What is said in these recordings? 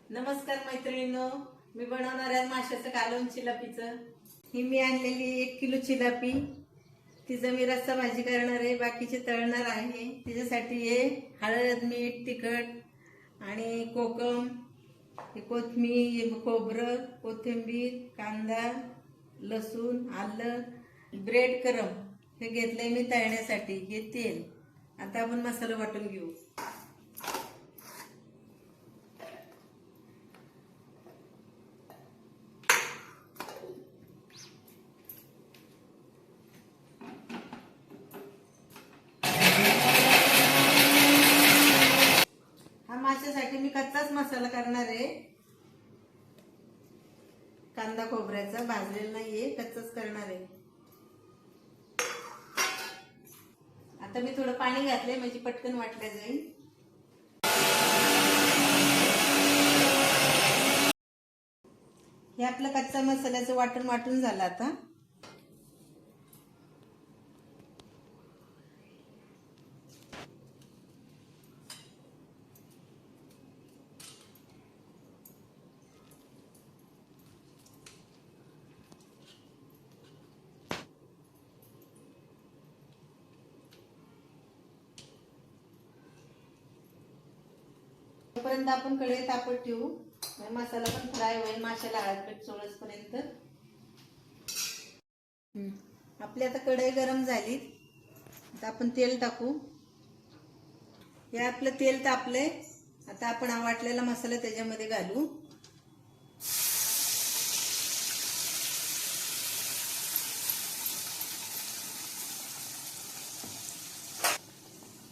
नमस्कार मैत्रिणींनो, मी बनवणार आहे माशाचं कालवण चिलापीचं। ही मी आणलेली 1 किलो चिलापी, तिचं मी रस्सा भाजी करणार आहे, बाकीचे तळणार आहे। त्याच्यासाठी हे हळद, मीठ, तिखट आणि कोकम, कोथिंबीर, खोबरं, कोथिंबीर, कांदा, लसूण, आलं, ब्रेड क्रम हे घेतलंय मी तळण्यासाठी। हे तेल। आता आपण मसाला वाटून घेऊ। माशासाठी मी कच्चाच मसाला करणार आहे। कांदा खोबऱ्याचा भाजलेला नाहीये, कच्चाच करणार आहे। आता मी थोडं पाणी घातलंय म्हणजे पटकन वाटलं जाईल। हे आपलं कच्चा मसाल्याचं वाटून झालं। आता तोपर्यंत आपण कढई तापत ठेवू, मसाला पण फ्राय होईल, माशाला हळद मीठ चोळेपर्यंत। आपली आता कढई गरम झाली, आता आपण तेल टाकू। हे आपलं तेल तापलंय, आता आपण वाटलेला मसाला त्याच्यामध्ये घालू।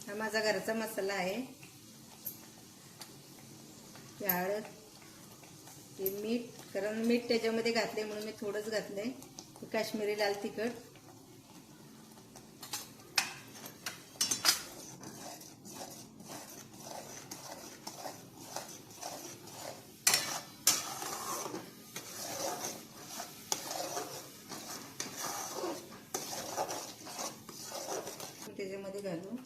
हा माझा घरचा मसाला आहे। हळद, हे मीठ, कारण मीठ त्याच्यामध्ये घातले म्हणून मी थोडंच घातलंय। काश्मीरी लाल तिखट, त्याच्यामध्ये घालू।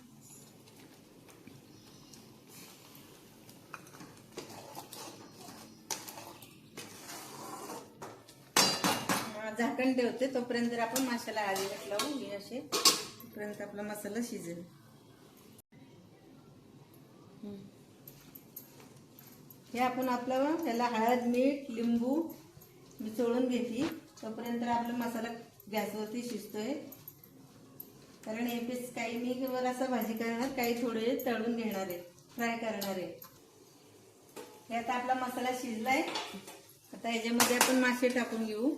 झाकण ठेवते, तोपर्यंत जर आपण माशाला हळद मीठ लावू हे असे, तोपर्यंत आपला मसाला शिजेल। हे आपण आपलं त्याला हळद मीठ लिंबू मी चोळून घेते, तोपर्यंत आपला मसाला गॅसवरती शिजतोय। कारण हे पीस काही मी रस्सा भाजी करणार, काही थोडे तळून घेणार आहे, फ्राय करणार आहे। हे आता आपला मसाला शिजलाय, आता याच्यामध्ये आपण मासे टाकून घेऊ।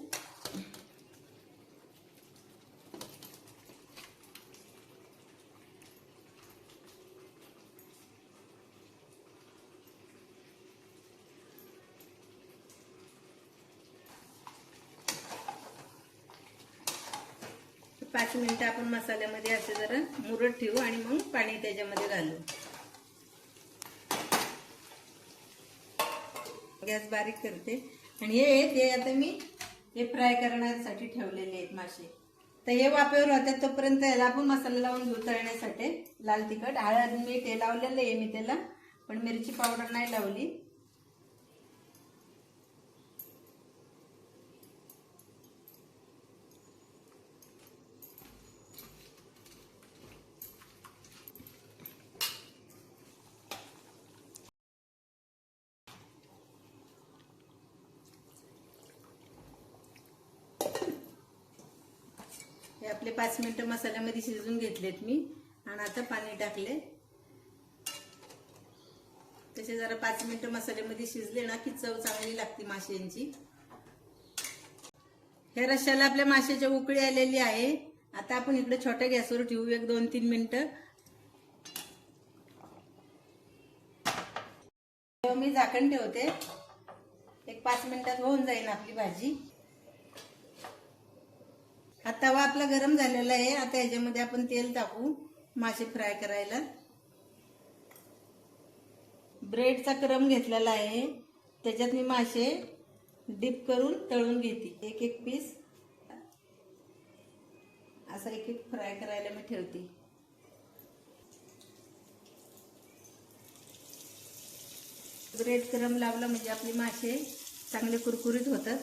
पाच मिनिटं आपण मसाल्यामध्ये असे जरा मुरत ठेवू आणि मग पाणी त्याच्यामध्ये घालू। गॅस बारीक करते आणि हे आता मी फ्राय करण्यासाठी ठेवलेले आहेत मासे। तर हे वाफेवर होतात, तोपर्यंत याला आपण मसाला लावून घेऊ तळण्यासाठी। लाल तिखट, हळद मीठ हे लावलेलं आहे मी त्याला, पण मिरची पावडर नाही लावली। हे आपले 5 मिनिटं मसाल्यामध्ये शिजून घेतलेत मी, आणि आता पाणी टाकले। तसे जरा 5 मिनिटं मसाल्यामध्ये शिजले ना की चव चांगली लागते माशांची। हे रश्श्याला आपल्या माशाच्या उकळी आलेली आहे। आता आपण इकडे छोट्या गॅसवर ठेवू 1-2-3 मिनिटं। मी झाकण ठेवते, 1-5 मिनिटात होऊन जाईल आपली भाजी। हा तवा आपला गरम झालेला आहे, आता याच्यामध्ये आपण तेल टाकू मासे फ्राय करायला। ब्रेडचा क्रम घेतलेला आहे, त्याच्यात मी मासे डिप करून तळून घेते। एक पीस असा एक फ्राय करायला मी ठेवते। ब्रेड क्रम लावला म्हणजे आपले मासे चांगले कुरकुरीत होतात.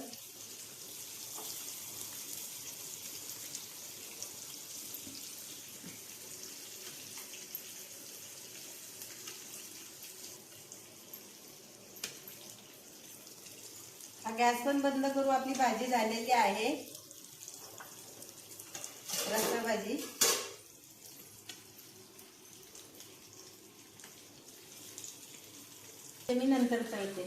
गॅस पण बंद करू. आपली भाजी झालेली आहे, रस्सा भाजी. ते मी नंतर तळते.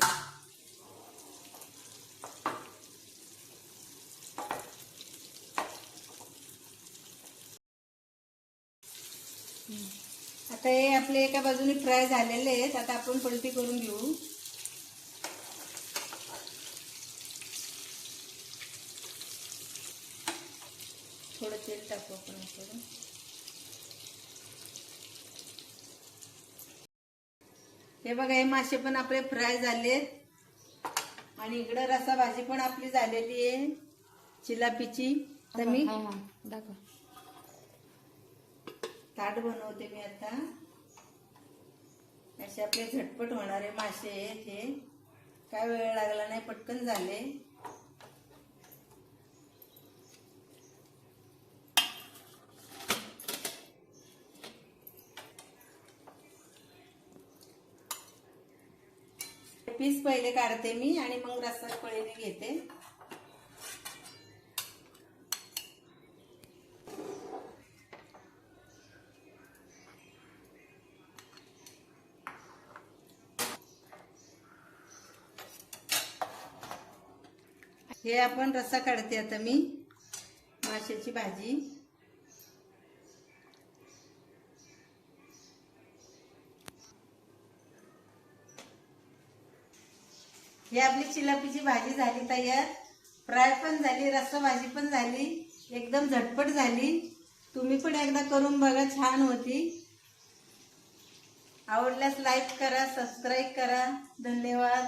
आता हे आपले एका बाजूने फ्राय झालेले आहेत. आता आपण पलटी करून घेऊ. थोडं तेल टाकू आपण थोडं. हे बघा, हे मासे पण आपले फ्राय झालेत आणि इकडं रसा भाजी पण आपली झालेली आहे चिलापीची. तर मी दाखव. ताट बनवते मी आता. असे आपले झटपट होणारे मासे आहेत हे. काय वेळ लागला नाही, पटकन झाले. पीस पहिले काढते मी आणि मग रस्सा पळीने घेते. हे आपण रस्सा काढते आता मी माशाची भाजी. ही आपली चिलापीची भाजी झाली तयार. फ्राय पण झाली, रस्सा भाजी पण झाली, एकदम झटपट झाली. तुम्ही पण एकदा करून बघा, छान होती. आवडल्यास लाईक करा, सबस्क्राईब करा. धन्यवाद.